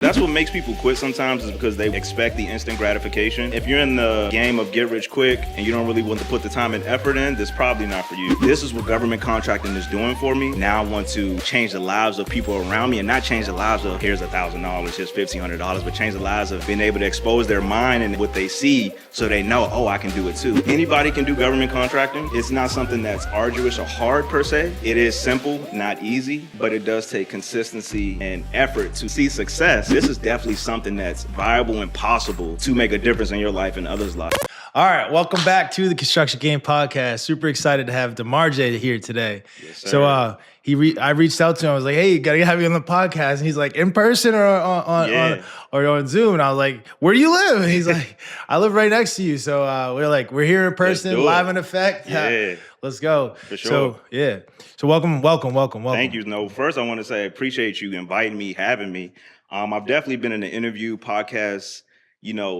That's what makes people quit sometimes, is because they expect the instant gratification. If you're in the game of get rich quick and you don't really want to put the time and effort in, this is probably not for you. This is what government contracting is doing for me. Now I want to change the lives of people around me, and not change the lives of here's $1,000, here's $1,500, but change the lives of being able to expose their mind and what they see so they know, oh, I can do it too. Anybody can do government contracting. It's not something that's arduous or hard per se. It is simple, not easy, but it does take consistency and effort to see success. This is definitely something that's viable and possible to make a difference in your life and others' lives. All right, welcome back to the Construction Game Podcast. Super excited to have DaMarjay here today. Yes, sir. So I reached out to him. I was like, "Hey, gotta have you on the podcast." And he's like, "In person or on Zoom?" And I was like, "Where do you live?" And he's like, "I live right next to you." So we're here in person, live in effect. Yeah. Let's go. For sure. So yeah. So welcome. Thank you. No, first I want to say I appreciate you inviting me, having me. I've definitely been in an interview podcast,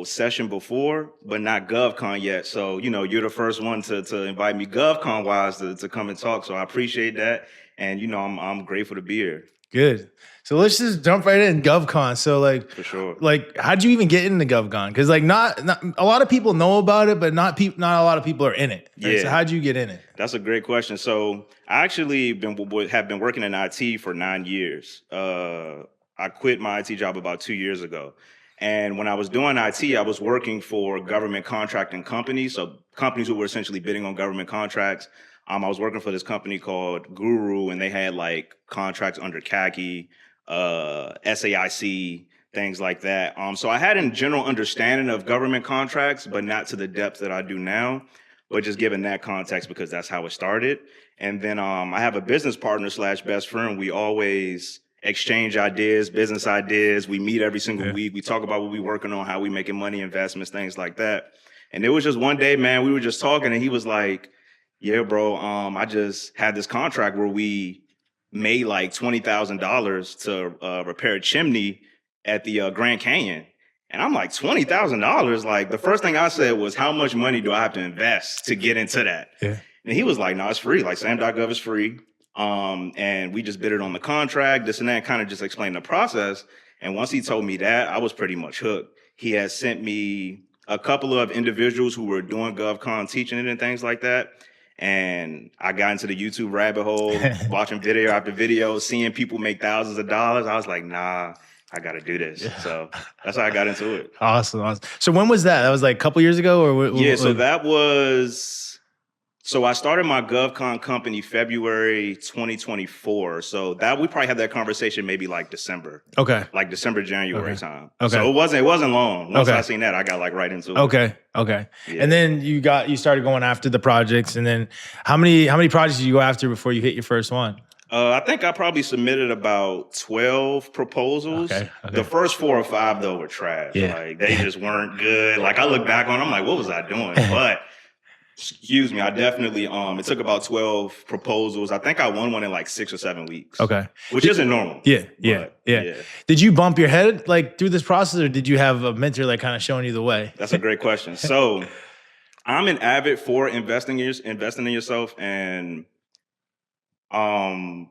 session before, but not GovCon yet. So, you're the first one to invite me GovCon wise to come and talk. So I appreciate that. And, I'm grateful to be here. Good. So let's just jump right in GovCon. So For sure. How'd you even get into GovCon? Because not a lot of people know about it, but not a lot of people are in it. Right? Yeah. So how'd you get in it? That's a great question. So I actually have been working in IT for 9 years. I quit my IT job about 2 years ago. And when I was doing IT, I was working for government contracting companies. So companies who were essentially bidding on government contracts. I was working for this company called Guru, and they had contracts under CACI, SAIC, things like that. So I had a general understanding of government contracts, but not to the depth that I do now, but just given that context because that's how it started. And then I have a business partner / best friend. We always exchange ideas, business ideas. We meet every single week. We talk about what we're working on, how we making money, investments, things like that. And it was just one day, man, we were just talking and he was like, yeah, bro, I just had this contract where we made $20,000 to repair a chimney at the Grand Canyon. And I'm like, $20,000? The first thing I said was, how much money do I have to invest to get into that? Yeah. And he was like, no, it's free. SAM.gov is free. And we just bid it on the contract, this and that, kind of just explained the process. And once he told me that, I was pretty much hooked. He had sent me a couple of individuals who were doing GovCon, teaching it and things like that. And I got into the YouTube rabbit hole, watching video after video, seeing people make thousands of dollars. I was like, nah, I got to do this. Yeah. So that's how I got into it. Awesome. So when was that? That was a couple years ago? Or so that was... So I started my GovCon company February 2024. So that we probably had that conversation maybe December. Okay. December, January time. Okay. So it wasn't long. Once I seen that, I got right into it. Okay. Yeah. And then you started going after the projects. And then how many projects did you go after before you hit your first one? I think I probably submitted about 12 proposals. Okay. The first 4 or 5 though were trash. Yeah. They just weren't good. I look back on them, I'm like, what was I doing? But excuse me, I definitely, it took about 12 proposals. I think I won one in 6 or 7 weeks. Okay. Which isn't normal. Yeah. Did you bump your head through this process, or did you have a mentor kind of showing you the way? That's a great question. So I'm an avid for investing in yourself and, paying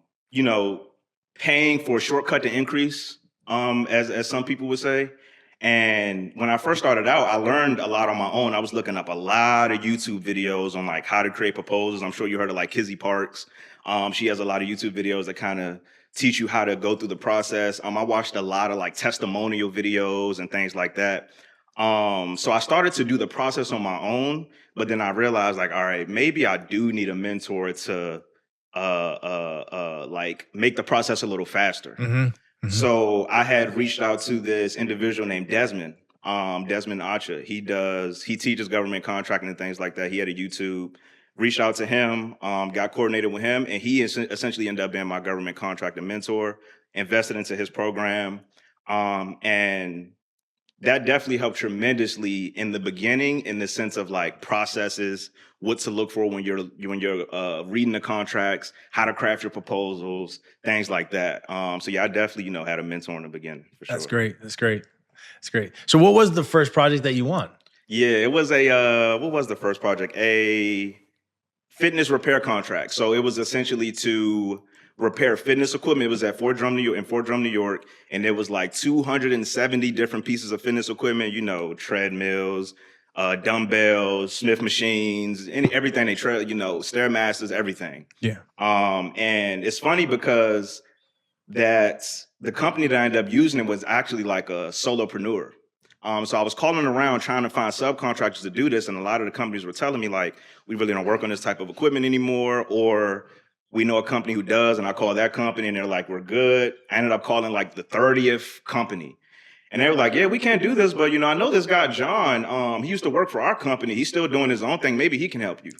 for a shortcut to increase, as some people would say. And when I first started out, I learned a lot on my own. I was looking up a lot of YouTube videos on how to create proposals. I'm sure you heard of Kizzy Parks. She has a lot of YouTube videos that kind of teach you how to go through the process. I watched a lot of testimonial videos and things like that. So I started to do the process on my own, but then I realized all right, maybe I do need a mentor to make the process a little faster. Mm-hmm. Mm-hmm. So I had reached out to this individual named Desmond Acha. He teaches government contracting and things like that. He had a YouTube. Reached out to him, got coordinated with him, and he essentially ended up being my government contractor mentor. Invested into his program, and that definitely helped tremendously in the beginning, in the sense of processes, what to look for when you're reading the contracts, how to craft your proposals, things like that. So yeah, I definitely had a mentor in the beginning for sure. That's great. So what was the first project that you won? Yeah, it was what was the first project? A fitness repair contract. So it was essentially to repair fitness equipment. It was at Fort Drum, New York, and there was like 270 different pieces of fitness equipment, you know, treadmills, dumbbells, Smith machines, everything they you know, Stairmasters, everything. Yeah. And it's funny because the company that I ended up using it was actually like a solopreneur. So I was calling around trying to find subcontractors to do this, and a lot of the companies were telling me like, we really don't work on this type of equipment anymore, or we know a company who does, and I called that company and they're like, we're good. I ended up calling like the 30th company. And they were like, yeah, we can't do this, but you know, I know this guy, John, he used to work for our company. He's still doing his own thing. Maybe he can help you.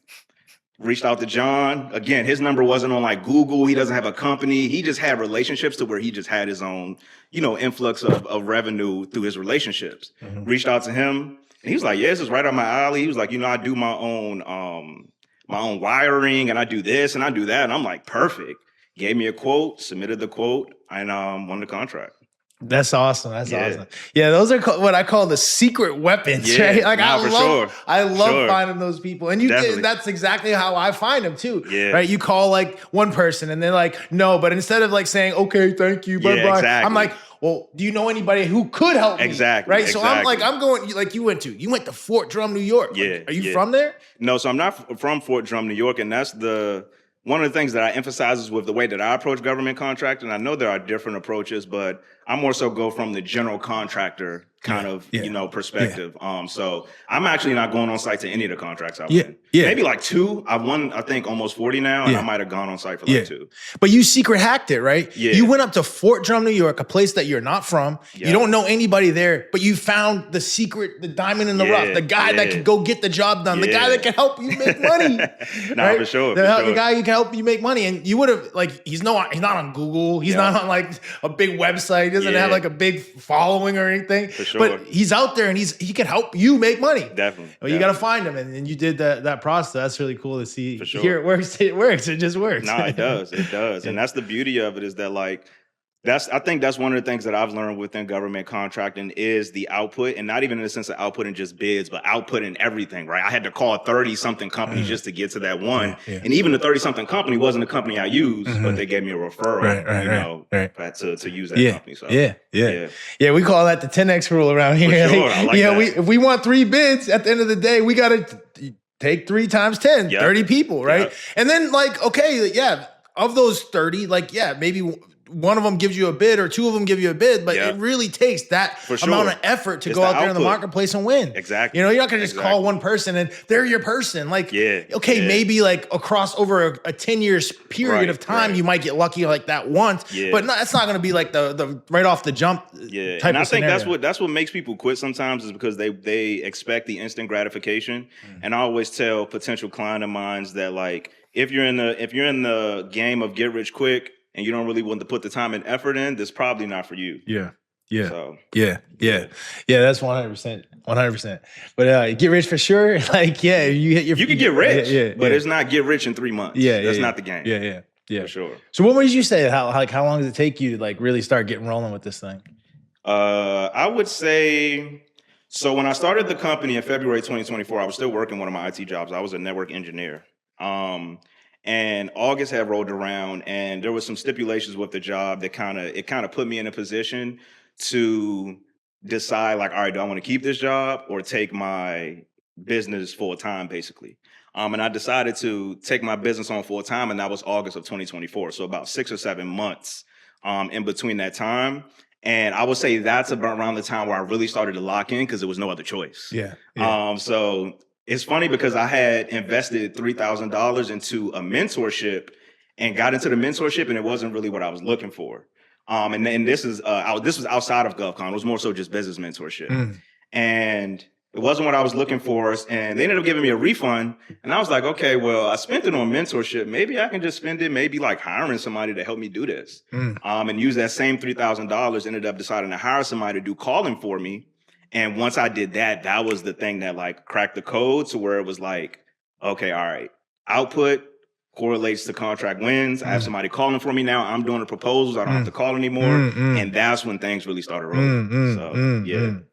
Reached out to John. Again, his number wasn't on like Google. He doesn't have a company. He just had relationships to where he just had his own, you know, influx of revenue through his relationships. Mm-hmm. Reached out to him and he was like, yeah, this is right up my alley. He was like, you know, I do my own wiring and I do this and I do that. And I'm like, perfect. Gave me a quote, submitted the quote, and won the contract. That's awesome. That's awesome. Yeah, those are what I call the secret weapons, right? Like I love finding those people. And that's exactly how I find them too. Yeah. Right? You call like one person and they're like, no, but instead of like saying, okay, thank you, bye-bye. Exactly. I'm like, well, do you know anybody who could help me? Exactly. Right? So I'm going like you went to Fort Drum, New York. Yeah. Like, are you from there? No, so I'm not from Fort Drum, New York. And that's one of the things that I emphasize is with the way that I approach government contracting. I know there are different approaches, but I more so go from the general contractor kind of, you know, perspective. Yeah. So I'm actually not going on site to any of the contracts I've won. Yeah. Maybe like 2. I've won, I think, almost 40 now, and I might have gone on site for like 2. But you secret hacked it, right? Yeah. You went up to Fort Drum, New York, a place that you're not from. Yeah. You don't know anybody there, but you found the secret, the diamond in the rough, the guy that can go get the job done, the guy that can help you make money. Right? For sure. The guy who can help you make money. And you would have, like, he's not on Google. He's not on like a big website. He doesn't have like a big following or anything. For sure. But he's out there and he can help you make money. Definitely. Well, you got to find him. And you did that process. That's really cool to see. For sure. Here it works. It works. It just works. No, it does. It does. And that's the beauty of it, is that like, I think that's one of the things that I've learned within government contracting is the output, and not even in the sense of output in just bids, but output in everything, right? I had to call 30-something companies just to get to that one. Yeah. And even the 30-something company wasn't a company I used, but they gave me a referral, to use that company. So, yeah, we call that the 10X rule around here. For sure. I like that. If we want 3 bids, at the end of the day, we got to take 3 times 10, 30 people, right? Yep. And then like, okay, of those 30, like, maybe one of them gives you a bid or 2 of them give you a bid, but it really takes that amount of effort to go out there in the marketplace and win. Exactly. You know, you're not going to just call one person and they're your person. Like, maybe like across over a 10 years period of time, you might get lucky like that once, but that's not going to be like the right off the jump type and I of think scenario. that's what makes people quit sometimes, is because they expect the instant gratification. And I always tell potential client of mine that like, if you're in the game of get rich quick, and you don't really want to put the time and effort in, this is probably not for you. Yeah. So. Yeah. That's 100%. But get rich for sure. Like, you hit your. You can get rich, but it's not get rich in 3 months. That's not the game. Yeah. For sure. So what would you say? How long does it take you to like really start getting rolling with this thing? I would say. So when I started the company in February 2024, I was still working one of my IT jobs. I was a network engineer. And August had rolled around, and there was some stipulations with the job that kind of put me in a position to decide, like, all right, do I want to keep this job or take my business full time, basically? And I decided to take my business on full time, and that was August of 2024. So about 6 or 7 months in between that time. And I would say that's about around the time where I really started to lock in, because there was no other choice. So it's funny because I had invested $3,000 into a mentorship and got into the mentorship, and it wasn't really what I was looking for. And this was outside of GovCon. It was more so just business mentorship. And it wasn't what I was looking for. And they ended up giving me a refund. And I was like, okay, well, I spent it on mentorship. Maybe I can just spend it, maybe like hiring somebody to help me do this. And use that same $3,000, ended up deciding to hire somebody to do calling for me. And once I did that, that was the thing that like cracked the code to where it was like, okay, all right, output, correlates to contract wins. I have somebody calling for me now. I'm doing the proposals. I don't have to call anymore. And that's when things really started rolling.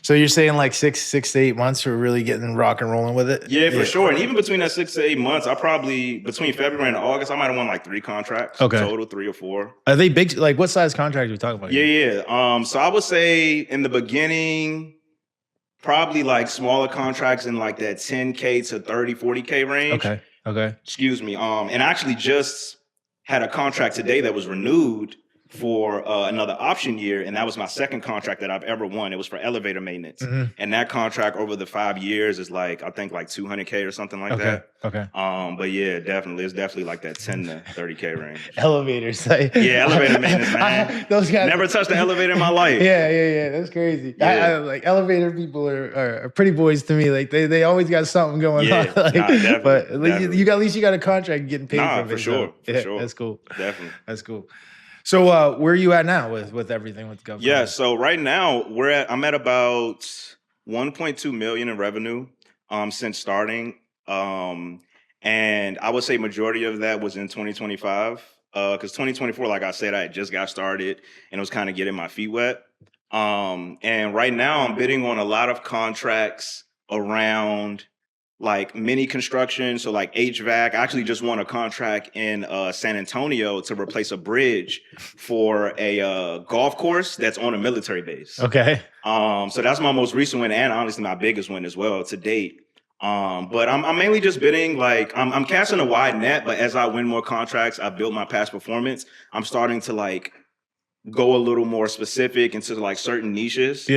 So you're saying like 6 to 8 months for really getting rock and rolling with it? Yeah, for sure. And even between that 6 to 8 months, between February and August, I might have won like 3 contracts. Total, 3 or 4. Are they big? Like what size contracts are we talking about? Yeah. So I would say in the beginning, probably like smaller contracts in like that 10K to 30, 40K range. Okay. Excuse me. And I actually just had a contract today that was renewed for another option year, and that was my second contract that I've ever won. It was for elevator maintenance, and that contract over the 5 years is like I think like 200K or something like that. But yeah, definitely, it's definitely like that 10 to 30K range. Elevators, elevator maintenance, man. Those guys never touched the elevator in my life. Yeah, that's crazy. I like elevator people are pretty boys to me. Like they always got something going on. Definitely, but at least you got a contract getting paid for it. For sure. That's cool. Definitely, that's cool. So where are you at now with everything with GovCon? Yeah, so right now I'm at about 1.2 million in revenue since starting. And I would say majority of that was in 2025. Because 2024, like I said, I just got started and was kind of getting my feet wet. And right now I'm bidding on a lot of contracts around like mini construction, so like HVAC. I actually just won a contract in San Antonio to replace a bridge for a golf course that's on a military base. Okay. So that's my most recent win, and honestly my biggest win as well to date. But I'm mainly just bidding, like I'm casting a wide net, but as I win more contracts, I build my past performance. I'm starting to like go a little more specific into like certain niches.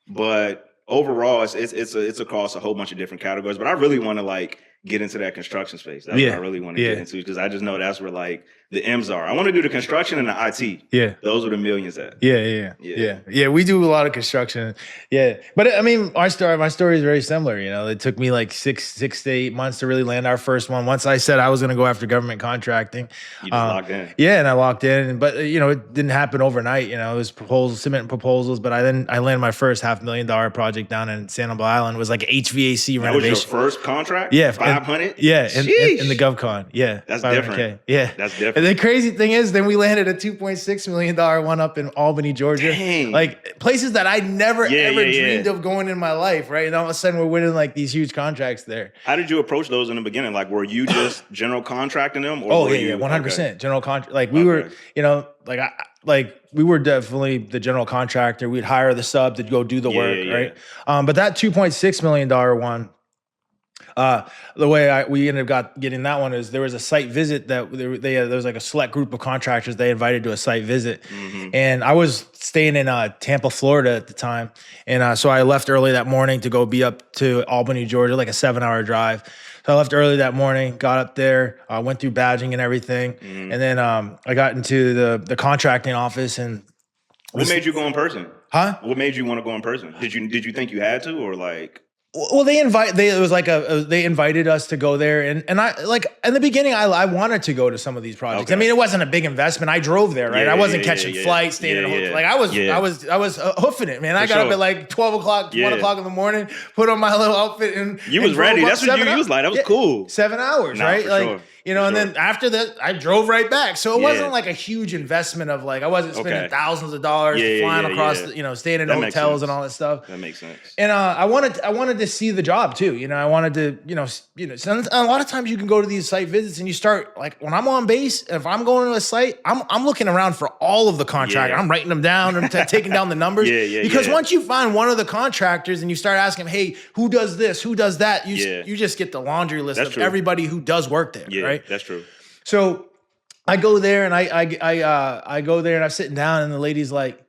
But overall, it's across a whole bunch of different categories. But I really want to like get into that construction space. That's what I really want to get into, because I just know that's where like the M's are. I want to do the construction and the IT. Yeah, those are the millions at. Yeah. We do a lot of construction. Yeah, but I mean, my story is very similar. You know, it took me like six to 8 months to really land our first one. Once I said I was going to go after government contracting, you just locked in. Yeah, and I locked in. But you know, it didn't happen overnight. You know, it was submitting proposals. But I landed my first $500,000 project down in Sanibel Island. It was like HVAC renovation. That was your first contract? Yeah, 500. Yeah, in the GovCon. Yeah, that's different. Yeah, that's different. And the crazy thing is, then we landed a $2.6 million one up in Albany, Georgia. Dang. Like places that I never ever dreamed of going in my life, right? And all of a sudden we're winning like these huge contracts there. How did you approach those in the beginning? Like, were you just general contracting them? Or 100%. General contract. Like we were, you know, we were definitely the general contractor. We'd hire the sub to go do the work, right? But that $2.6 million one, the way we ended up getting that one is there was a site visit that there was like a select group of contractors they invited to a site visit. And I was staying in Tampa, Florida at the time. And so I left early that morning to go be up to Albany, Georgia, like a 7-hour drive. So I left early that morning, got up there, went through badging and everything. And then I got into the contracting office. And what made you go in person? Huh? What made you want to go in person? Did you think you had to, or like? Well, they invited us to go there, and I like in the beginning I wanted to go to some of these projects. Okay. I mean, it wasn't a big investment. I drove there, right? I wasn't catching flights, staying at a hotel. Like I was hoofing it, man. I got up at like 12 o'clock, 1 o'clock in the morning, put on my little outfit, and you was ready. That's what you was like. That was cool. 7 hours, right? Like. Sure. You know, and then after that, I drove right back. So it wasn't like a huge investment of like, I wasn't spending thousands of dollars flying across, staying in hotels and all that stuff. That makes sense. And I wanted to see the job too. You know, I wanted to, so a lot of times you can go to these site visits and you start like when I'm on base, if I'm going to a site, I'm looking around for all of the contractors. I'm writing them down and taking down the numbers. Because once you find one of the contractors and you start asking them, hey, who does this? Who does that? You just get the laundry list of everybody who does work there. Right? That's true. So I go there and I go there and I'm sitting down and the lady's like,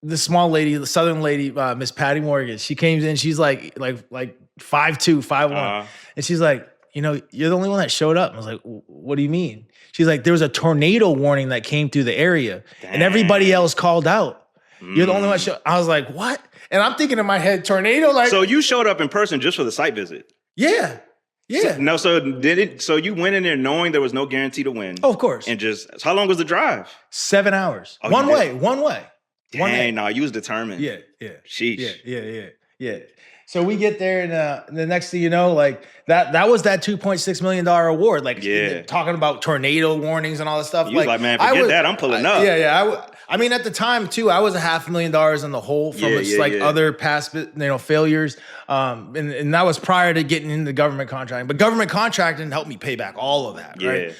the small lady, the southern lady, Miss Patty Morgan. She came in, she's like 5'2", 5'1", and she's like, you're the only one that showed up. I was like, what do you mean? She's like, there was a tornado warning that came through the area, and everybody else called out. You're the only one. I was like, what? And I'm thinking in my head, tornado. Like, so you showed up in person just for the site visit? Yeah. Yeah. So you went in there knowing there was no guarantee to win? Oh, of course. And how long was the drive? 7 hours. One way. Dang, no, you was determined. Yeah. Sheesh. Yeah. So we get there, and the next thing you know, like that was that $2.6 million award. Like talking about tornado warnings and all this stuff. You was like, man, forget that. I'm pulling up. I mean, at the time too, I was $500,000 in the hole from other past failures. And that was prior to getting into government contracting. But government contracting helped me pay back all of that. Right.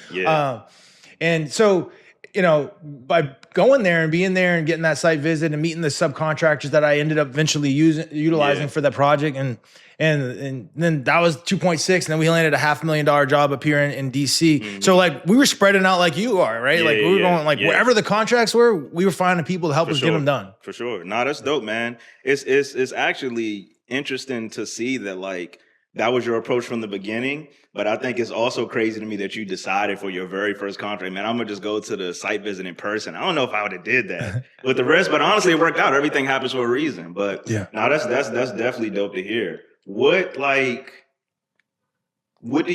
And so, by going there and being there and getting that site visit and meeting the subcontractors that I ended up eventually utilizing for that project, and then that was 2.6, and then we landed a $500,000 job up here in DC. So like we were spreading out like you are, right? Like we were going like wherever the contracts were, we were finding people to help us get them done. For sure. No, that's dope, man. It's actually interesting to see that like that was your approach from the beginning. But I think it's also crazy to me that you decided for your very first contract, man, I'm going to just go to the site visit in person. I don't know if I would have did that with the rest, but honestly, it worked out. Everything happens for a reason. But no, that's definitely dope to hear. What do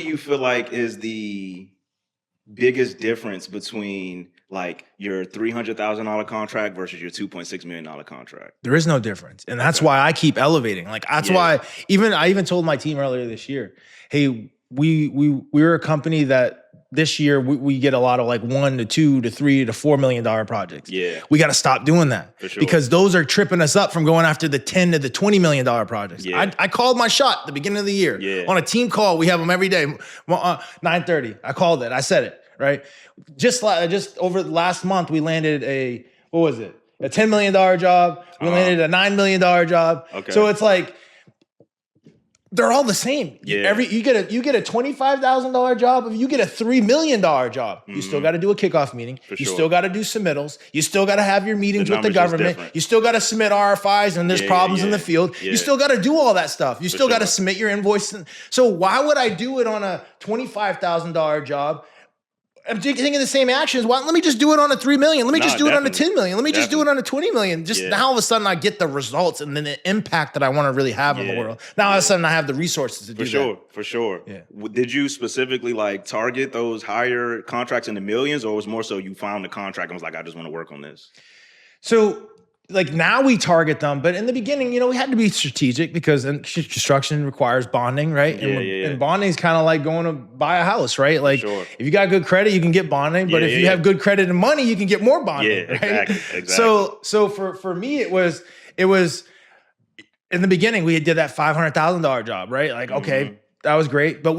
you feel like is the biggest difference between like your $300,000 contract versus your $2.6 million contract? There is no difference. And that's why I keep elevating. Like, that's why I even told my team earlier this year, hey, we're a company that this year we get a lot of like $1 to $2 to $3 to $4 million projects. We got to stop doing that because those are tripping us up from going after the $10 to the $20 million projects. I called my shot at the beginning of the year on a team call. We have them every day, 9:30. I called it. I said it, right? Just over the last month, we landed a $10 million job. We landed a $9 million job. So it's like, they're all the same. You get a $25,000 job. If you get a $3 million job, you still got to do a kickoff meeting. Still got to do submittals. You still got to have your meetings with the government. You still got to submit RFIs and there's problems in the field. You still got to do all that stuff. You still got to submit your invoice. So why would I do it on a $25,000 job? I'm thinking the same actions. Well, let me just do it on a $3 million. Let me just do it on a $10 million. Let me just do it on a $20 million. Now all of a sudden I get the results and then the impact that I want to really have in the world. Now all of a sudden I have the resources to do that. For sure. Did you specifically like target those higher contracts in the millions, or was more so you found the contract and was like, I just want to work on this? So like now we target them, but in the beginning, we had to be strategic because construction requires bonding, right? And bonding is kind of like going to buy a house, right? Like if you got good credit, you can get bonding, but if you have good credit and money, you can get more bonding, right? Exactly. So for me, it was in the beginning, we did that $500,000 job, right? Like, okay, that was great, but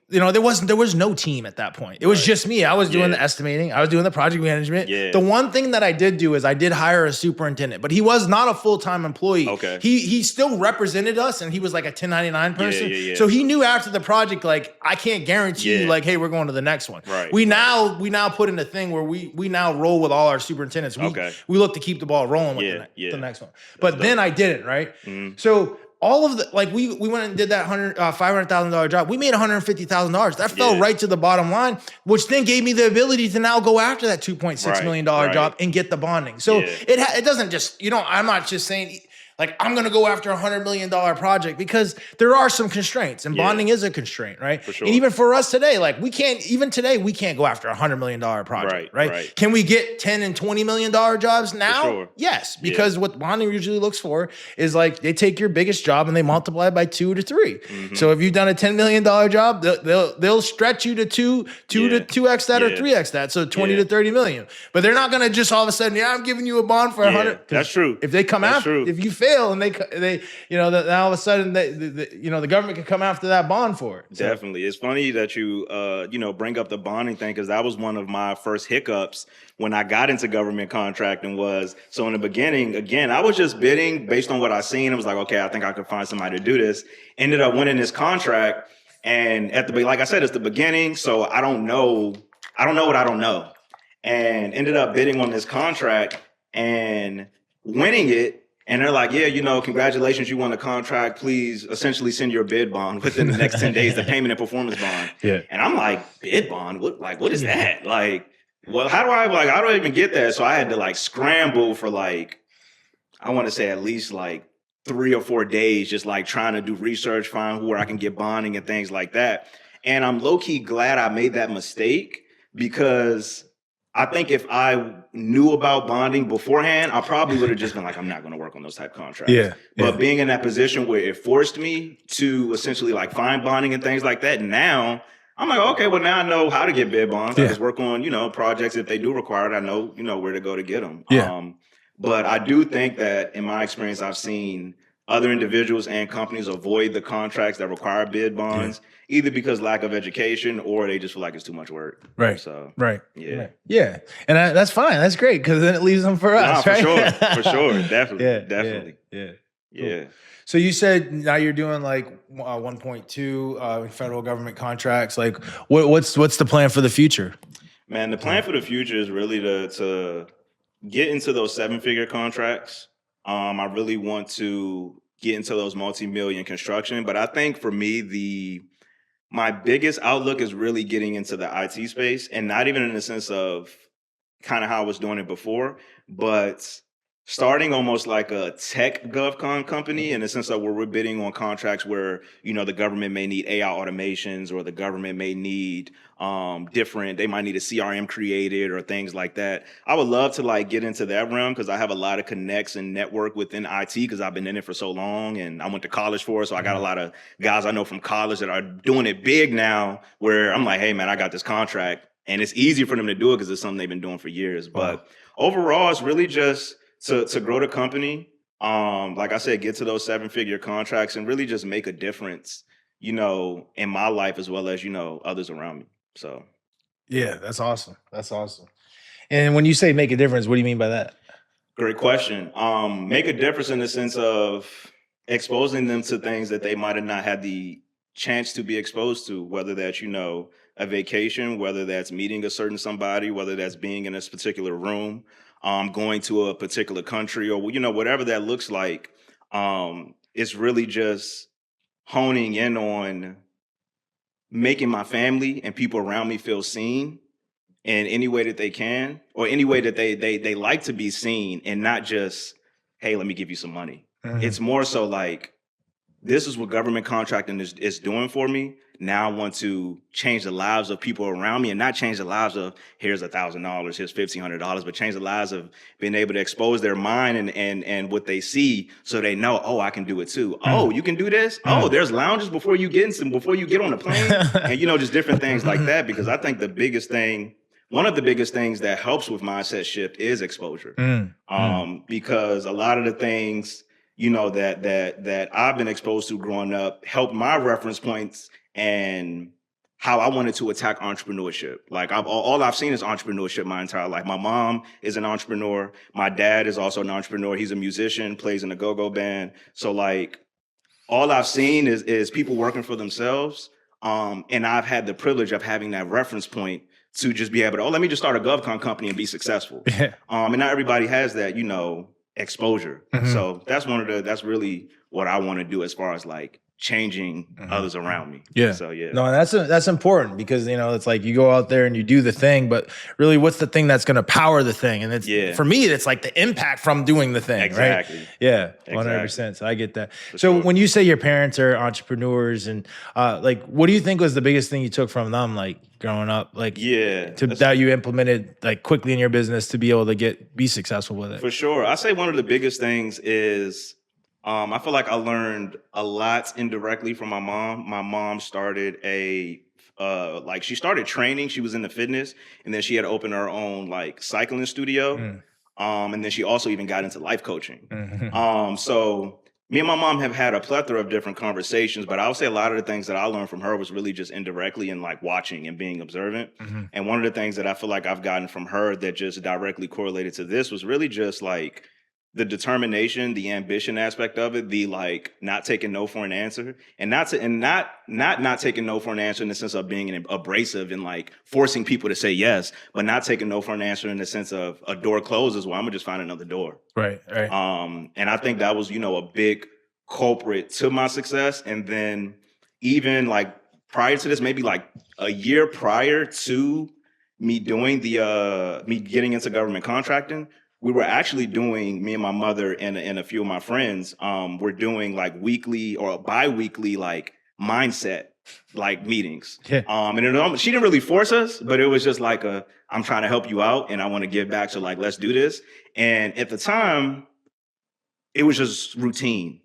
there was no team at that point. It was just me. I was doing the estimating. I was doing the project management. The one thing that I did do is I did hire a superintendent, but he was not a full-time employee. He still represented us, and he was like a 1099 person. So he knew after the project, like, I can't guarantee you, like, hey, we're going to the next one. We now put in a thing where we now roll with all our superintendents. We look to keep the ball rolling with the next one. But then I didn't, right? So all of the, like, we went and did that $500,000 job. We made $150,000. That fell right to the bottom line, which then gave me the ability to now go after that $2.6 million job and get the bonding. So it doesn't just, I'm not just saying, like, I'm going to go after a $100 million project, because there are some constraints, and bonding is a constraint, right? And even for us today, like, we can't go after a $100 million project, right? Can we get $10 and $20 million jobs now? Yes, because what bonding usually looks for is, like, they take your biggest job and they multiply it by 2 to 3. So if you've done a $10 million job, they'll stretch you to 2 to 2x that or 3x that, so 20 to 30 million. But they're not going to just all of a sudden, I'm giving you a bond for 100. That's true. If they come after, if you fail and they now all of a sudden the government can come after that bond for it. Definitely. It's funny that you bring up the bonding thing, because that was one of my first hiccups when I got into government contracting. So in the beginning, again, I was just bidding based on what I seen. It was like, okay, I think I could find somebody to do this. Ended up winning this contract, and like I said, it's the beginning, so I don't know what I don't know, and ended up bidding on this contract and winning it. And they're like, congratulations, you won the contract. Please essentially send your bid bond within the next 10 days, the payment and performance bond. And I'm like, bid bond? What is that? Like, well, how do I even get that? So I had to like scramble for like, I want to say at least like 3 or 4 days, just like trying to do research, find where I can get bonding and things like that. And I'm low-key glad I made that mistake, because I think if I knew about bonding beforehand, I probably would have just been like, I'm not going to work on those type contracts. Yeah. But being in that position where it forced me to essentially like find bonding and things like that, now I'm like, okay, well now I know how to get bid bonds. I just work on, projects if they do require it. I know, where to go to get them. Yeah. But I do think that in my experience, I've seen other individuals and companies avoid the contracts that require bid bonds, either because lack of education or they just feel like it's too much work. Right. So, yeah. Right. Yeah. And that's fine. That's great because then it leaves them for us, right? For sure. Definitely. Yeah. Cool. So you said now you're doing like 1.2 federal government contracts. Like what's the plan for the future? Man, the plan for the future is really to get into those 7-figure contracts. I really want to get into those multi-million construction, but I think for me, my biggest outlook is really getting into the IT space, and not even in the sense of kind of how I was doing it before, but starting almost like a tech GovCon company in the sense of where we're bidding on contracts where, the government may need AI automations, or the government may need they might need a CRM created or things like that. I would love to like get into that realm because I have a lot of connects and network within IT because I've been in it for so long and I went to college for it. So I got a lot of guys I know from college that are doing it big now where I'm like, hey man, I got this contract, and it's easy for them to do it because it's something they've been doing for years. But overall, it's really just to grow the company. Like I said, get to those 7-figure contracts and really just make a difference, in my life as well as, others around me. So. Yeah, that's awesome. That's awesome. And when you say make a difference, what do you mean by that? Great question. Make a difference in the sense of exposing them to things that they might have not had the chance to be exposed to, whether that's, a vacation, whether that's meeting a certain somebody, whether that's being in this particular room, going to a particular country, or, whatever that looks like. It's really just honing in on making my family and people around me feel seen in any way that they can, or any way that they like to be seen, and not just, hey, let me give you some money. It's more so like, this is what government contracting is doing for me. Now I want to change the lives of people around me, and not change the lives of here's $1,000, here's $1,500, but change the lives of being able to expose their mind and what they see, so they know, oh, I can do it too. Oh, you can do this. Oh, there's lounges before you get on the plane, and just different things like that. Because I think one of the biggest things that helps with mindset shift is exposure. Because a lot of the things that I've been exposed to growing up helped my reference points and how I wanted to attack entrepreneurship. Like all I've seen is entrepreneurship my entire life. My mom is an entrepreneur. My dad is also an entrepreneur. He's a musician, plays in a go-go band. So like all I've seen is people working for themselves. And I've had the privilege of having that reference point to just be able to, let me just start a GovCon company and be successful. And not everybody has that, exposure. So that's really what I want to do as far as like changing others around me. Yeah. So yeah. No, that's important because it's like you go out there and you do the thing, but really what's the thing that's going to power the thing? And it's for me, it's like the impact from doing the thing, exactly. Right? Yeah, 100%. So I get that. For so sure. When you say your parents are entrepreneurs and like, what do you think was the biggest thing you took from them, like growing up, like that you implemented like quickly in your business to be able to be successful with it? For sure. I say one of the biggest things is I feel like I learned a lot indirectly from my mom. My mom started she started training. She was into fitness, and then she had opened her own like cycling studio. And then she also even got into life coaching. So me and my mom have had a plethora of different conversations, but I would say a lot of the things that I learned from her was really just indirectly and like watching and being observant. And one of the things that I feel like I've gotten from her that just directly correlated to this was really just like the determination, the ambition aspect of it, the like not taking no for an answer, and not taking no for an answer in the sense of being abrasive and like forcing people to say yes, but not taking no for an answer in the sense of a door closes, well, I'm gonna just find another door. Right. And I think that was, a big culprit to my success. And then even like prior to this, maybe like a year prior to me doing me getting into government contracting, we were actually doing, me and my mother and a few of my friends, we're doing like weekly or bi-weekly like mindset like meetings. Yeah. She didn't really force us, but it was just like I'm trying to help you out and I want to give back. So like, let's do this. And at the time, it was just routine.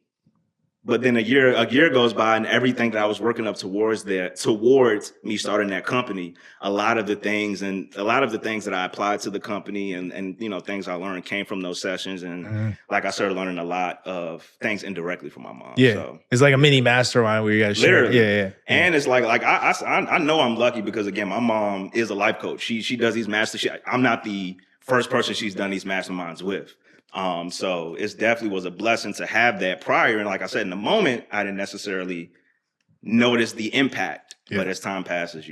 But then a year goes by, and everything that I was working up towards me starting that company, a lot of the things that I applied to the company and things I learned came from those sessions. And like I started learning a lot of things indirectly from my mom. Yeah. So it's like a mini mastermind where you guys share. literally. Yeah. And it's like I know I'm lucky because again, my mom is a life coach. She does these I'm not the first person she's done these masterminds with. So it definitely was a blessing to have that prior. And like I said, in the moment, I didn't necessarily notice the impact, but as time passes,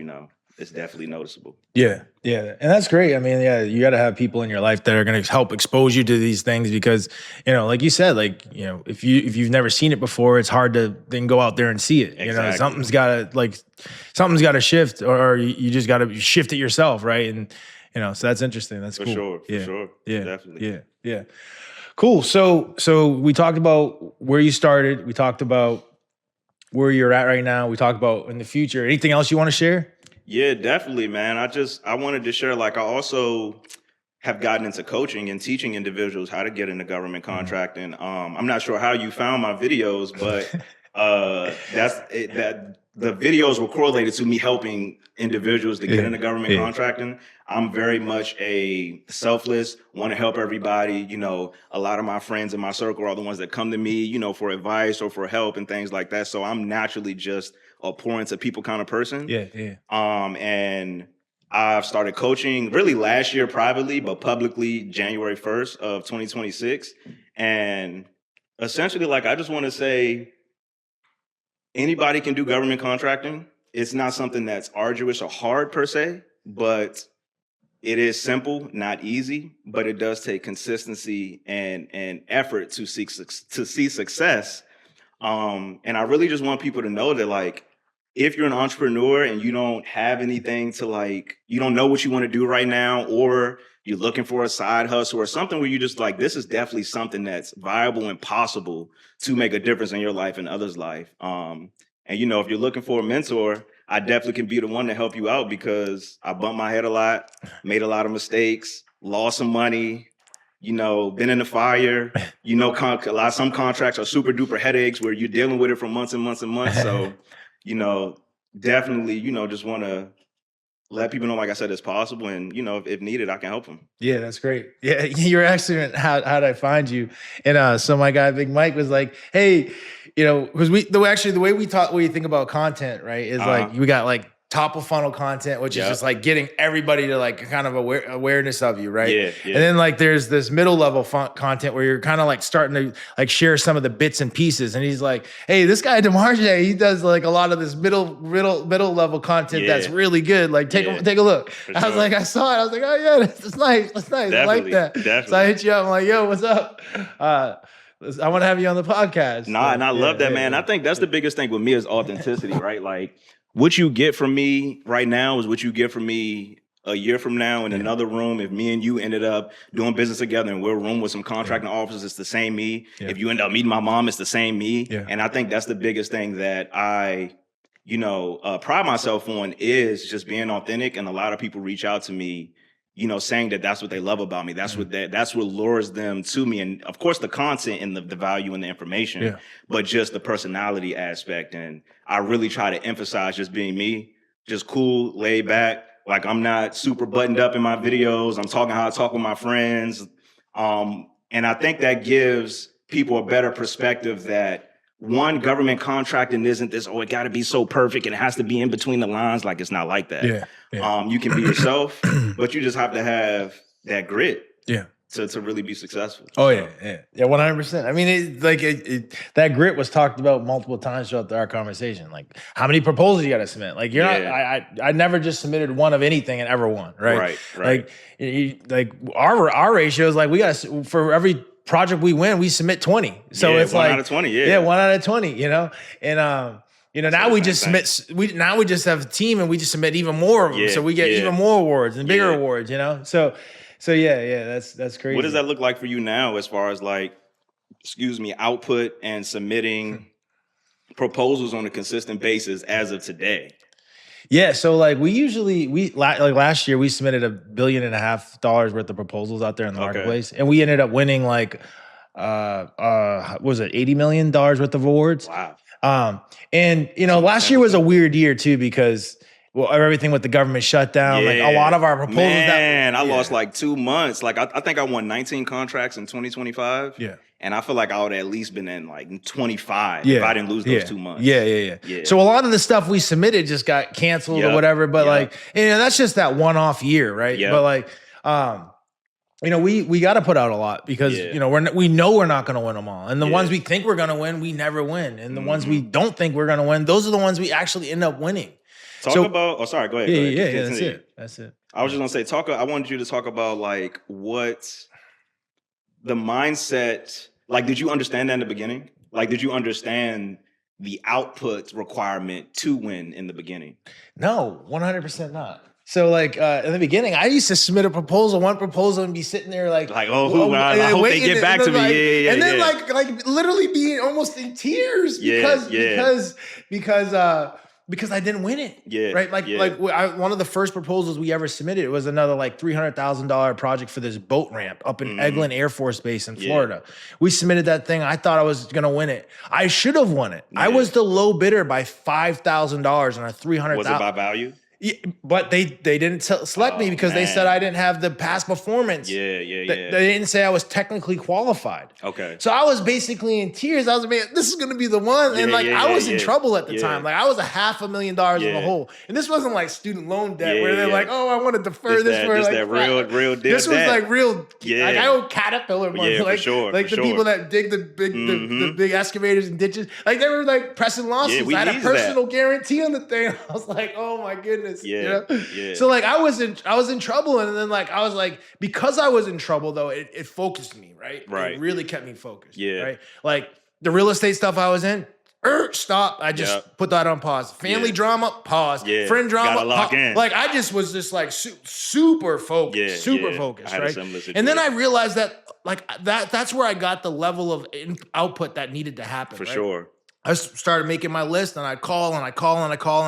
it's definitely noticeable. Yeah. And that's great. I mean, yeah, you got to have people in your life that are going to help expose you to these things because, like you said, like, if you've never seen it before, it's hard to then go out there and see it. Exactly. Something's got to shift or you just got to shift it yourself. Right. And, so that's interesting. That's cool. For sure. Yeah. Definitely. Yeah. Cool. So we talked about where you started. We talked about where you're at right now. We talked about in the future. Anything else you want to share? Yeah, definitely, man. I wanted to share, like, I also have gotten into coaching and teaching individuals how to get into government contracting. I'm not sure how you found my videos, but that the videos were correlated to me helping individuals to get into government contracting. I'm very much a selfless, want to help everybody. A lot of my friends in my circle are the ones that come to me, for advice or for help and things like that. So I'm naturally just a pour into people kind of person. Yeah. And I've started coaching really last year privately, but publicly January 1st of 2026. And essentially, like, I just want to say anybody can do government contracting. It's not something that's arduous or hard per se, but it is simple, not easy, but it does take consistency and effort to see success. And I really just want people to know that, like, if you're an entrepreneur and you don't have anything to, you don't know what you want to do right now, or you're looking for a side hustle or something where you just like, this is definitely something that's viable and possible to make a difference in your life and others' life. And, if you're looking for a mentor, I definitely can be the one to help you out because I bumped my head a lot, made a lot of mistakes, lost some money, been in the fire, some contracts are super duper headaches where you're dealing with it for months and months and months. So, definitely, just want to let people know, like I said, it's possible. And, if needed, I can help them. Yeah, that's great. Yeah, you're excellent. How'd I find you? And so my guy, Big Mike, was like, hey, because the way we talk, we think about content, right, is like we got like top of funnel content, which is just like getting everybody to like kind of awareness of you, right? Yeah. And then like there's this middle level content where you're kind of like starting to like share some of the bits and pieces. And he's like, hey, this guy DaMarjay, he does like a lot of this middle level content that's really good. Like take a look. I was like, I saw it. I was like, oh yeah, that's nice. That's nice. Definitely, I like that. Definitely. So I hit you up. I'm like, yo, what's up? I want to have you on the podcast. And I love that, man. I think that's the biggest thing with me is authenticity, right? Like, what you get from me right now is what you get from me a year from now in another room. If me and you ended up doing business together and we're a room with some contracting officers, it's the same me. Yeah. If you end up meeting my mom, it's the same me. Yeah. And I think that's the biggest thing that I, pride myself on is just being authentic. And a lot of people reach out to me, saying that that's what they love about me. That's what lures them to me. And of course the content and the value and the information, but just the personality aspect. And I really try to emphasize just being me, just cool, laid back. Like, I'm not super buttoned up in my videos. I'm talking how I talk with my friends. And I think that gives people a better perspective that one, government contracting isn't this, it got to be so perfect and it has to be in between the lines. Like, it's not like that. You can be yourself, but you just have to have that grit. To really be successful. Oh, yeah, 100%. I mean, that grit was talked about multiple times throughout our conversation. Like, how many proposals you got to submit? Like, you're not. I never just submitted one of anything and ever won. Right. Like our ratio is like we got for every project we win, we submit 20. So it's 1 like out of 20. 1 out of 20. And now we just submit. We just have a team and we just submit even more of them. So we get even more awards and bigger awards. So that's crazy. What does that look like for you now as far as output and submitting? proposals on a consistent basis as of today? Yeah, so like like last year we submitted $1.5 billion worth of proposals out there in the Okay. marketplace, and we ended up winning like what was it, $80 million worth of awards. Wow. And last year was a weird year too because everything with the government shutdown, like a lot of our proposals. I lost like 2 months. Like I think I won 19 contracts in 2025. Yeah. And I feel like I would have at least been in like 25 if I didn't lose those 2 months. Yeah. So a lot of the stuff we submitted just got canceled or whatever. But like, that's just that one-off year, right? But like, we got to put out a lot because we know we're not going to win them all, and the ones we think we're going to win, we never win, and the ones we don't think we're going to win, those are the ones we actually end up winning. Go ahead. Go ahead. That's it. I was just gonna say, I wanted you to talk about like what the mindset. Like, did you understand that in the beginning? Like, did you understand the output requirement to win in the beginning? No, 100% not. So like in the beginning, I used to submit one proposal and be sitting there like I hope they get back to me. And then like literally being almost in tears because I didn't win it. Yeah. Right. One of the first proposals we ever submitted was another like $300,000 project for this boat ramp up in Eglin Air Force Base in Florida. We submitted that thing. I thought I was going to win it. I should have won it. I was the low bidder by $5,000 on a $300,000. Was it by value? Yeah, but they didn't select me because they said I didn't have the past performance. They didn't say I was technically qualified. Okay. So I was basically in tears. I was like, man, this is going to be the one. And I was in trouble at the time. Like I was $500,000 in the hole. And this wasn't like student loan debt where they're like, oh, I want to defer this for like that real debt. This was like real. Like I owe Caterpillar money. Yeah, like, for sure. Like the people that dig the big excavators and ditches. Like they were like pressing lawsuits. I had a personal guarantee on the thing. I was like, oh my goodness. So like I was in trouble, and then like I was like, because I was in trouble though, it focused me, right? It really kept me focused. Right. Like the real estate stuff I was in, stop. I just put that on pause. Family drama, pause. Friend drama, lock in. Like I just was just like super focused, focused, right? And then I realized that like that's where I got the level of output that needed to happen. For sure. I started making my list, and I'd call and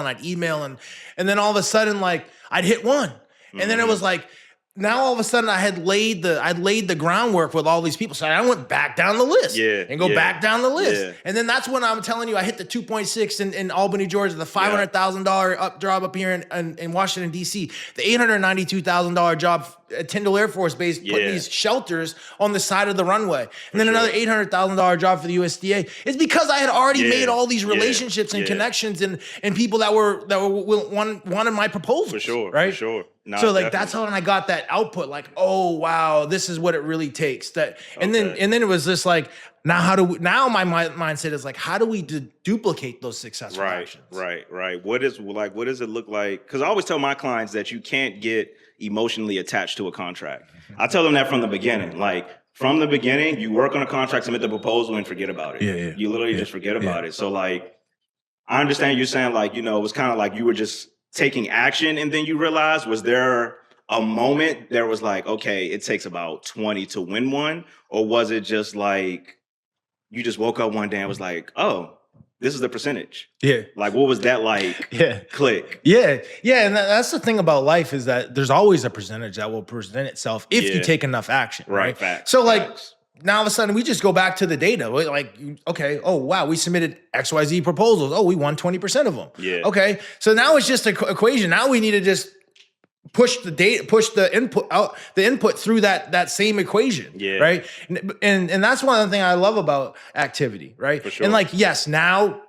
I'd email, and then all of a sudden, like I'd hit one, and then it was like, now all of a sudden I'd laid the groundwork with all these people. So I went back down the list and go back down the list. Yeah. And then that's when I'm telling you, I hit the 2.6 in Albany, Georgia, the $500,000 job up here in Washington, D.C., the $892,000 job at Tyndall Air Force Base, putting these shelters on the side of the runway. And then another $800,000 job for the USDA. It's because I had already made all these relationships and connections and people that wanted my proposals. For sure. Right? For sure. No, so like that's how I got that output, like, oh wow, this is what it really takes. And then it was just like, now my mindset is like, how do we duplicate those successful actions? Right. What does it look like? Because I always tell my clients that you can't get emotionally attached to a contract. I tell them that from the beginning. Like from the beginning, you work on a contract, submit the proposal, and forget about it. Yeah. You literally just forget about it. So like, I understand you're saying like, it was kind of like you were just taking action, and then you realized, was there a moment there was like, okay, it takes about 20 to win one? Or was it just like, you just woke up one day and was like, oh, this is the percentage? Yeah. Like, what was that like? Click. Yeah. And that's the thing about life, is that there's always a percentage that will present itself if you take enough action. Right. Facts. So like, now all of a sudden we just go back to the data. We're like, okay, oh wow, we submitted XYZ proposals. Oh, we won 20% of them. Yeah. Okay. So now it's just an equation. Now we need to just push the input through that same equation. Yeah. Right. And that's one of the things I love about activity. Right. For sure. And like, yes, now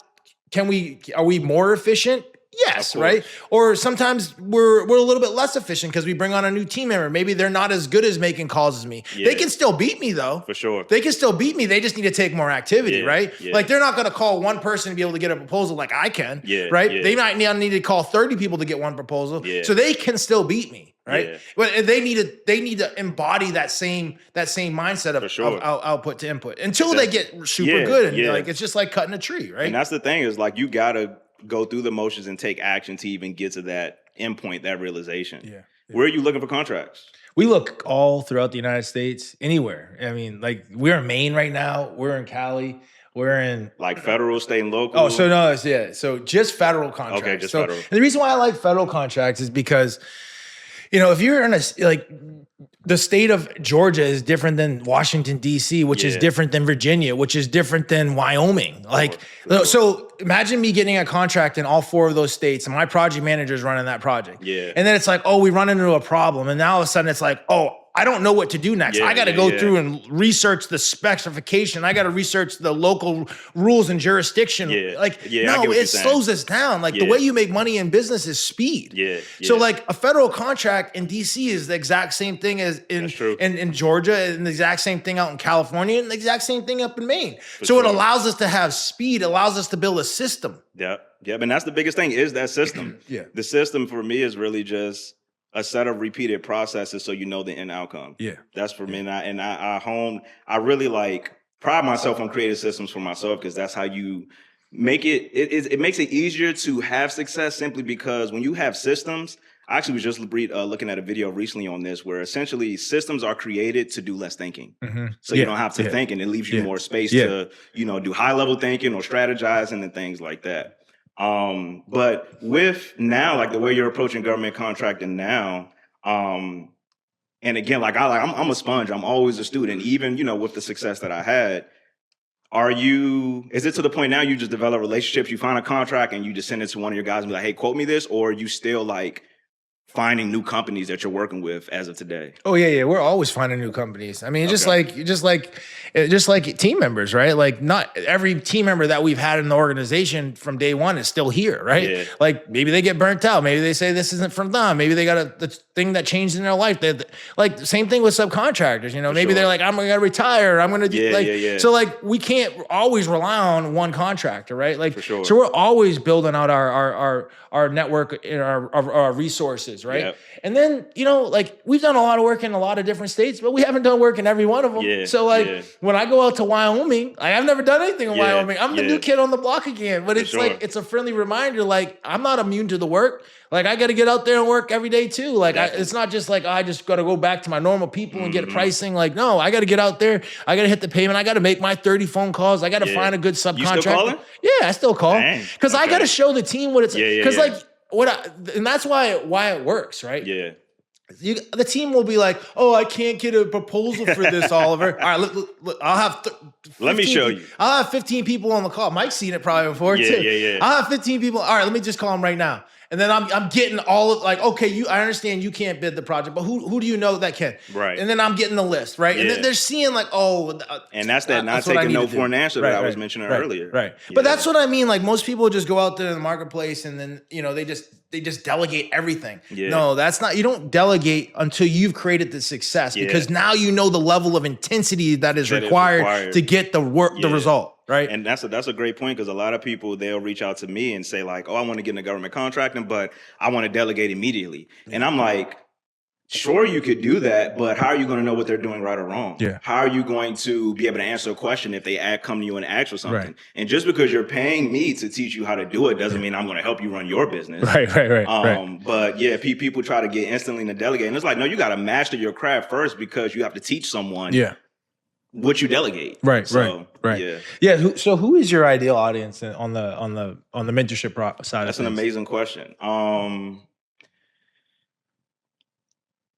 are we more efficient? Yes, right? Or sometimes we're a little bit less efficient because we bring on a new team member. Maybe they're not as good as making calls as me. Yeah. They can still beat me though. For sure. They can still beat me. They just need to take more activity, right? Yeah. Like they're not going to call one person to be able to get a proposal like I can, right? Yeah. They might need to call 30 people to get one proposal. Yeah. So they can still beat me, right? Yeah. But they need to embody that same mindset of output to input until they get super good. And like it's just like cutting a tree, right? And that's the thing, is like you got to go through the motions and take action to even get to that endpoint, that realization. Yeah. Where are you looking for contracts? We look all throughout the United States, anywhere. I mean, like we're in Maine right now. We're in Cali. We're in Like federal, state, and local? Oh, so no, so just federal contracts. Okay, just so, federal. And the reason why I like federal contracts is because, if you're in the state of Georgia is different than Washington, D.C., which is different than Virginia, which is different than Wyoming. So imagine me getting a contract in all 4 of those states and my project manager is running that project. Yeah. And then it's like, oh, we run into a problem. And now all of a sudden it's like, oh, I don't know what to do next. I got to go through and research the specification. I got to research the local rules and jurisdiction. No, it slows us down. Like the way you make money in business is speed. So like a federal contract in DC is the exact same thing as in Georgia, and the exact same thing out in California, and the exact same thing up in Maine. It allows us to have speed, allows us to build a system. Yeah. And that's the biggest thing is that system. The system for me is really just a set of repeated processes so you know the end outcome. That's for me. And I really like pride myself on creating systems for myself because that's how you make it. It makes it easier to have success simply because when you have systems, I actually was just looking at a video recently on this where essentially systems are created to do less thinking. So you don't have to think and it leaves you more space to, do high level thinking or strategizing and things like that. But with now, like the way you're approaching government contracting now, and again, like I'm a sponge. I'm always a student, even, with the success that I had. Is it to the point now you just develop relationships, you find a contract and you just send it to one of your guys and be like, hey, quote me this, or are you still like finding new companies that you're working with as of today? Oh yeah. We're always finding new companies. I mean, just like team members, right? Like not every team member that we've had in the organization from day one is still here, right? Like maybe they get burnt out. Maybe they say this isn't from them. Maybe they got the thing that changed in their life. Like same thing with subcontractors, maybe they're like, I'm going to retire. I'm going to do So like, we can't always rely on one contractor, right? Like, so we're always building out our network and our resources, right? And then, like we've done a lot of work in a lot of different states, but we haven't done work in every one of them. So like when I go out to Wyoming, I've never done anything in Wyoming. I'm the new kid on the block again, but it's like, it's a friendly reminder. Like I'm not immune to the work. Like I got to get out there and work every day too. Like it's not just like, I just got to go back to my normal people and get pricing. Like, no, I got to get out there. I got to hit the payment. I got to make my 30 phone calls. I got to find a good subcontractor. You still calling? Yeah, I still call. Cause I got to show the team what it's like. And that's why it works, right? The team will be like, oh, I can't get a proposal for this, Oliver. All right, look, I'll have let me show you. I'll have 15 people on the call. Mike's seen it probably before too. I'll have 15 people. All right, let me just call them right now. And then I'm getting all of like, okay, I understand you can't bid the project, but who do you know that can? Right. And then I'm getting the list, right? And then they're seeing like, and that's not taking no for an answer that I was mentioning earlier. Right. But that's what I mean. Like most people just go out there in the marketplace and then, they just delegate everything. No, that's not, you don't delegate until you've created the success because now you know the level of intensity that is required to get the result. Right. And that's a great point because a lot of people, they'll reach out to me and say like, oh, I want to get into government contracting, but I want to delegate immediately. And I'm like, sure, you could do that, but how are you going to know what they're doing right or wrong? How are you going to be able to answer a question if they come to you and ask for something? Right. And just because you're paying me to teach you how to do it doesn't mean I'm going to help you run your business. Right. But yeah, people try to get instantly into delegate. And it's like, no, you got to master your craft first because you have to teach someone what you delegate. Right. Yeah. So who is your ideal audience on the mentorship side? That's an amazing question.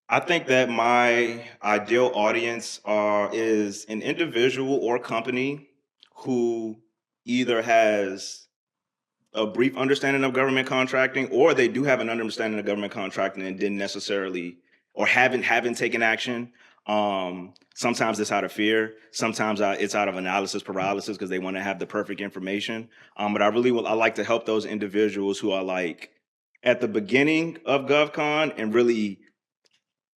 I think that my ideal audience is an individual or company who either has a brief understanding of government contracting, or they do have an understanding of government contracting and didn't necessarily, or haven't taken action. Sometimes it's out of fear. Sometimes it's out of analysis paralysis because they want to have the perfect information. But I like to help those individuals who are like at the beginning of GovCon and really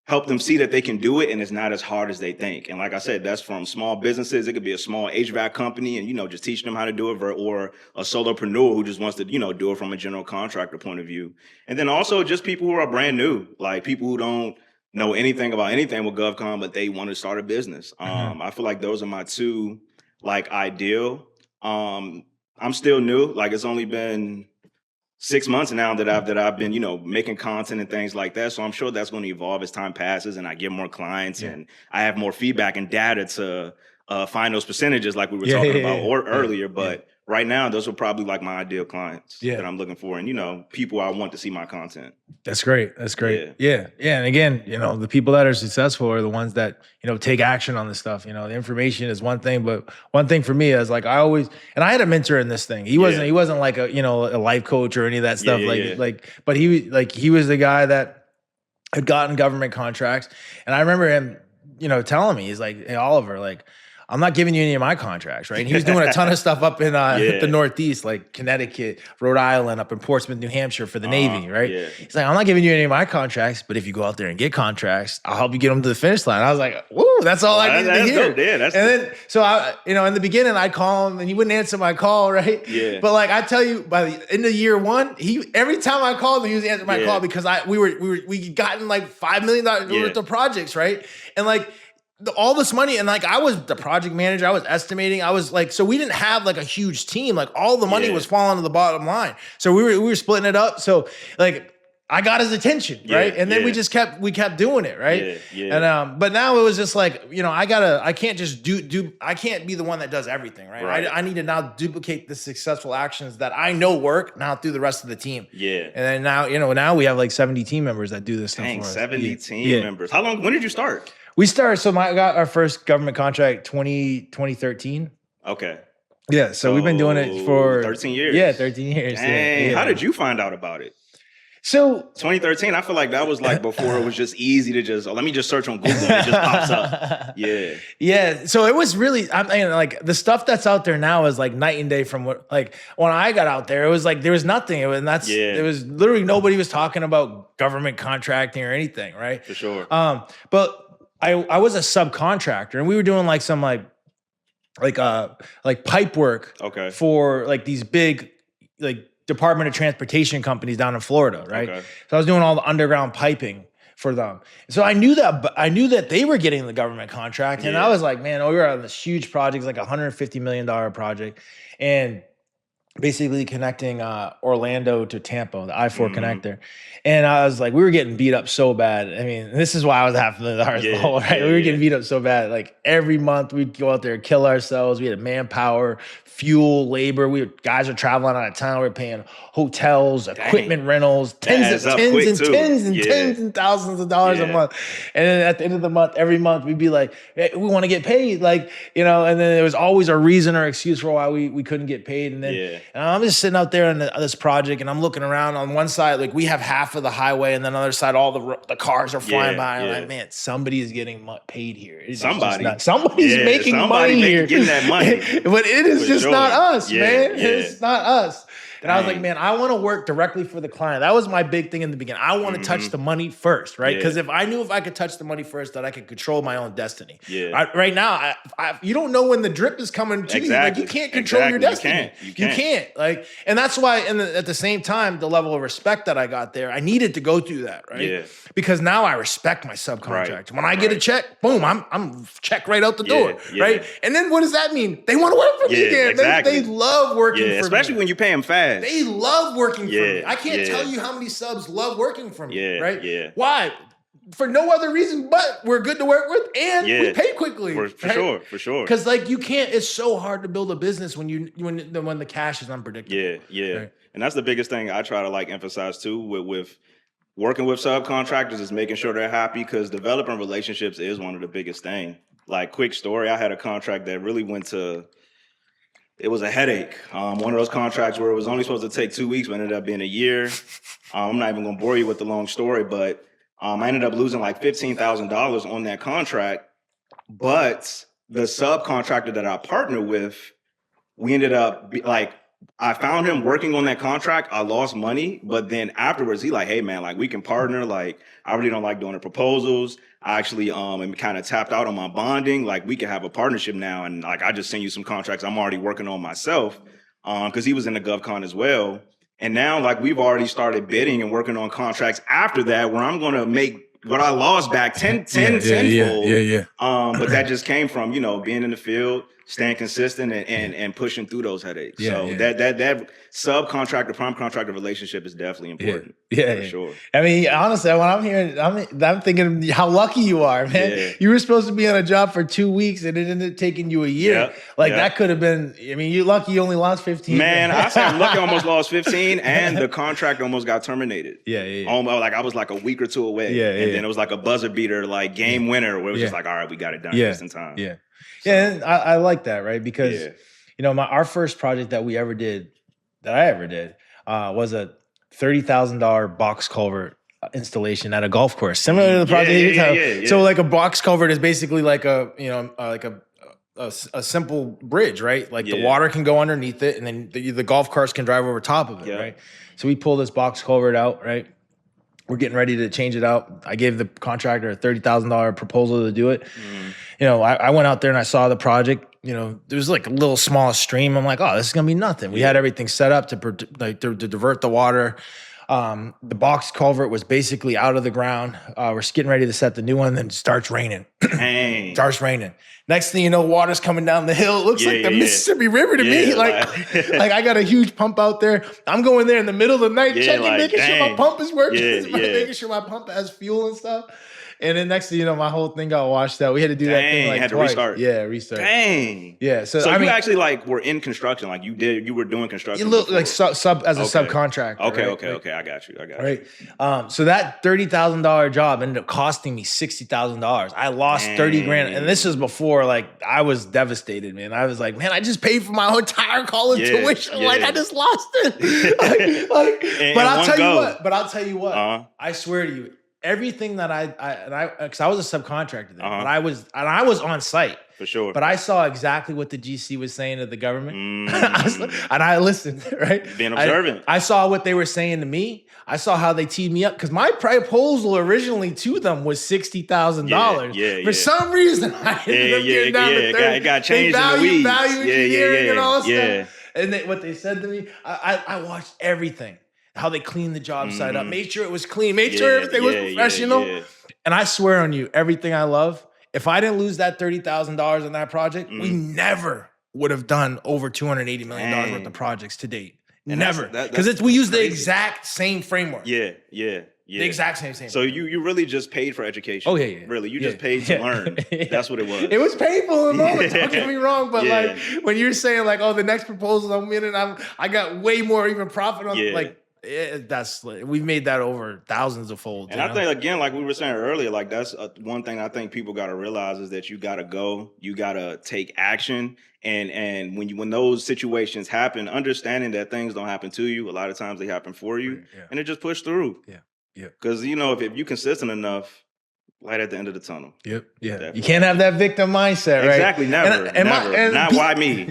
help them see that they can do it and it's not as hard as they think. And like I said, that's from small businesses. It could be a small HVAC company and, just teaching them how to do it, or a solopreneur who just wants to, do it from a general contractor point of view. And then also just people who are brand new, like people who don't know anything about anything with GovCon, but they want to start a business. I feel like those are my two, like, ideal. I'm still new. Like, it's only been 6 months now that I've been, making content and things like that. So I'm sure that's going to evolve as time passes and I get more clients and I have more feedback and data to find those percentages like we were talking about earlier. But right now, those are probably like my ideal clients that I'm looking for, and people I want to see my content. That's great. That's great. Yeah. And again, the people that are successful are the ones that take action on this stuff. The information is one thing, but one thing for me is like I had a mentor in this thing. He wasn't like a a life coach or any of that stuff. But he was the guy that had gotten government contracts, and I remember him telling me, he's like, "Hey, Oliver, like, I'm not giving you any of my contracts," right? And he was doing a ton of stuff up in the Northeast, like Connecticut, Rhode Island, up in Portsmouth, New Hampshire for the Navy, right? Yeah. He's like, "I'm not giving you any of my contracts, but if you go out there and get contracts, I'll help you get them to the finish line." I was like, "Woo, that's all I need to hear." Dope. Yeah, then, so I, in the beginning, I'd call him and he wouldn't answer my call, right? Yeah. But like I tell you, by the end of year one, every time I called him, he was answering my call because we gotten like $5 million worth of projects, right? And like, all this money, and like I was the project manager, I was estimating, I was like, so we didn't have like a huge team, like all the money was falling to the bottom line, so we were splitting it up. So like I got his attention, right? And then we kept doing it, right? And but now it was just like, I can't just I can't be the one that does everything, right? I need to now duplicate the successful actions that I know work now through the rest of the team. And then now we have like 70 team members that do this stuff for us. 70 team members. When did you start? We started, so I got our first government contract 2013. Okay. Yeah, so we've been doing it for 13 years. Yeah, 13 years. Dang, how did you find out about it? So 2013, I feel like that was like before it was just easy to just, let me just search on Google and it just pops up. Yeah. So it was really, I mean, like the stuff that's out there now is like night and day from what, like when I got out there, it was like, there was nothing. It was literally nobody was talking about government contracting or anything, right? For sure. But I was a subcontractor and we were doing like some like pipe work for like these big like Department of Transportation companies down in Florida, right? So I was doing all the underground piping for them. So I knew that they were getting the government contract, and I was like, man, we were on this huge project, like $150 million project, and basically connecting Orlando to Tampa, the I-4 connector. And I was like, we were getting beat up so bad. I mean, this is why I was half the hole, right? We were getting beat up so bad. Like every month we'd go out there and kill ourselves. We had manpower, fuel, labor. Guys are traveling out of town. We were paying hotels, equipment rentals, tens and thousands of dollars a month. And then at the end of the month, every month we'd be like, hey, we want to get paid. Like, and then there was always a reason or excuse for why we couldn't get paid. And then and I'm just sitting out there on this project and I'm looking around. On one side, like we have half of the highway, and then on the other side, all the cars are flying by. And I'm like, man, somebody is getting paid here. Somebody's making money here. Getting that money. But it is just not us, man. It's not us. And I was like, man, I want to work directly for the client. That was my big thing in the beginning. I want to touch the money first, right? Because if I knew if I could touch the money first, that I could control my own destiny. Right now, you don't know when the drip is coming to you. Like you can't control your destiny. You can't. Like, and that's why. And at the same time, the level of respect that I got there, I needed to go through that, right? Because now I respect my subcontractor. When I get a check, boom, I'm check right out the door, right? And then what does that mean? They want to work for me again. They love working for me, especially when you pay them fast. They love working for me. I can't tell you how many subs love working for me, right? Why? For no other reason but we're good to work with and we pay quickly. For sure. Because like you can't, it's so hard to build a business when the cash is unpredictable. Right? And that's the biggest thing I try to like emphasize too with working with subcontractors is making sure they're happy, because developing relationships is one of the biggest things. Like, quick story, I had a contract that really it was a headache. One of those contracts where it was only supposed to take 2 weeks, but ended up being a year. I'm not even going to bore you with the long story, but I ended up losing like $15,000 on that contract. But the subcontractor that I partnered with, we ended up I found him working on that contract. I lost money, but then afterwards, he like, hey man, like we can partner. Like, I really don't like doing the proposals. I actually am kind of tapped out on my bonding. Like, we can have a partnership now, and like I just send you some contracts I'm already working on myself, because he was in the GovCon as well. And now like we've already started bidding and working on contracts after that, where I'm gonna make what I lost back tenfold. But that just came from being in the field, staying consistent and pushing through those headaches. Yeah, So yeah. that subcontractor, prime contractor relationship is definitely important. Yeah, for sure. I mean, honestly, when I'm hearing, I'm thinking how lucky you are, man. Yeah. You were supposed to be on a job for 2 weeks and it ended up taking you a year. That could have been, I mean, you're lucky you only lost 15. Man, I said I'm lucky I almost lost 15 and the contract almost got terminated. Like I was like a week or two away. And then it was like a buzzer beater, like game winner where it was just like, all right, we got it done just in time. And I like that, right? Because, you know, our first project that I ever did, was a $30,000 box culvert installation at a golf course, similar to the project. So like a box culvert is basically like a simple bridge, right? Like the water can go underneath it, and then the golf carts can drive over top of it, right? So we pull this box culvert out, right? We're getting ready to change it out. I gave the contractor a $30,000 proposal to do it. You know, I went out there and I saw the project. You know, there was like a little small stream. I'm like, oh, this is gonna be nothing. We had everything set up to divert the water. The box culvert was basically out of the ground. We're getting ready to set the new one, then it starts raining. Starts raining. Next thing you know, water's coming down the hill. It looks like the Mississippi River to me. Like I got a huge pump out there. I'm going there in the middle of the night, checking, making sure my pump is working, making sure my pump has fuel and stuff. And then next thing you know, my whole thing got washed out. We had to do that thing like had twice. to restart. Yeah, restart. Dang. Yeah. So I mean, you actually like were in construction, like you were doing construction. You look like sub as a subcontractor. Okay. I got you. Right. So that $30,000 job ended up costing me $60,000. I lost 30 grand. And this was before, like, I was devastated, man. I was like, man, I just paid for my whole entire college tuition. Like, I just lost it. But I'll tell you what. I swear to you, everything that because I was a subcontractor then, but I was on site for sure. But I saw exactly what the GC was saying to the government, and I listened. Right, being observant. I saw what they were saying to me. I saw how they teed me up because my proposal originally to them was $60,000. For some reason, I ended up getting down to 30. It got changed in the weeds. Value engineering and all that stuff. And what they said to me, I watched everything. How they cleaned the job site up, made sure it was clean, made sure everything was professional. And I swear on you, everything I love, if I didn't lose that $30,000 on that project, we never would have done over $280 million worth of projects to date. And never. Because we use the exact same framework. The exact same. So you really just paid for education. Oh, yeah. Really, you just paid to learn. That's what it was. It was painful in the moment, don't get me wrong. But like when you're saying like, oh, the next proposal I'm in and I got way more even profit on like, we've made that over thousands of folds. And I think, again, like we were saying earlier, like that's one thing I think people got to realize is that you got to go, you got to take action. And when those situations happen, understanding that things don't happen to you, a lot of times they happen for you, and it just push through. Because, you know, if you're consistent enough, light at the end of the tunnel. You can't have that victim mindset, right? Exactly, never. Not why me.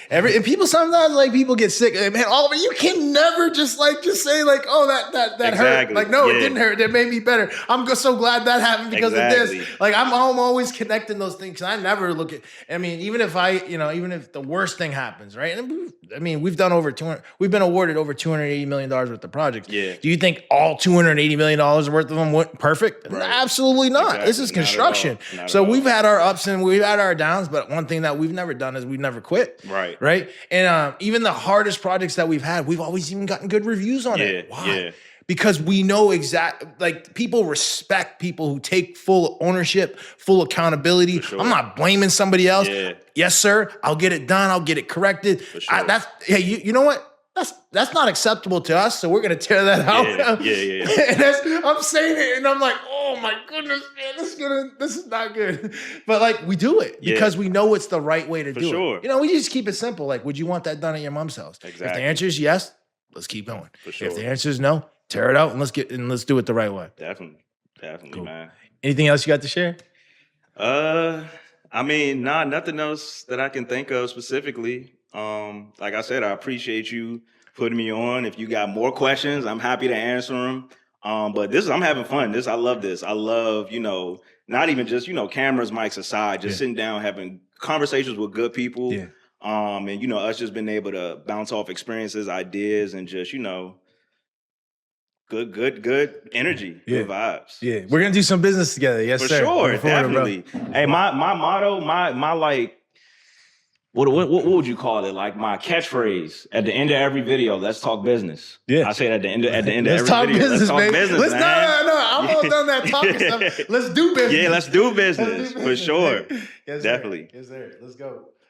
And people sometimes, like, people get sick. Man, Oliver, you can never just say like, oh, that hurt. Like, no, it didn't hurt. That made me better. I'm so glad that happened because of this. Like, I'm always connecting those things. I never look at. I mean, even if the worst thing happens, right? And I mean, we've been awarded over $280 million worth of projects. Do you think all $280 million worth of them went perfect? Right. Absolutely not. Exactly. This is construction. So we've had our ups and we've had our downs, but one thing that we've never done is we've never quit. Right. And even the hardest projects that we've had, we've always even gotten good reviews on it. Why? Because we know people respect people who take full ownership, full accountability. I'm not blaming somebody else. Yes, sir. I'll get it done. I'll get it corrected. You know what? That's not acceptable to us, so we're gonna tear that out. And I'm saying it, and I'm like, oh my goodness, man, this is not good. But like, we do it because we know it's the right way to do it. You know, we just keep it simple. Like, would you want that done at your mom's house? Exactly. If the answer is yes, let's keep going. If the answer is no, tear it out and let's do it the right way. Definitely, cool. Man. Anything else you got to share? I mean, nothing else that I can think of specifically. Like I said, I appreciate you putting me on. If you got more questions, I'm happy to answer them. But I'm having fun. I love this. I love, not even just, cameras, mics aside, just sitting down, having conversations with good people. And, us just being able to bounce off experiences, ideas, and just, good energy, good vibes. We're going to do some business together. Yes, For sir. sure, definitely. Hey, my motto, my like, what would you call it? Like my catchphrase at the end of every video, let's talk business. Yeah. I say it at the end of every Let's talk video. business, Let's talk baby. business, man. No. I'm all done that talking stuff. Let's do business. Yeah, let's do business, Let's do for sure. Yes, Definitely. Sir. Yes, sir. Let's go.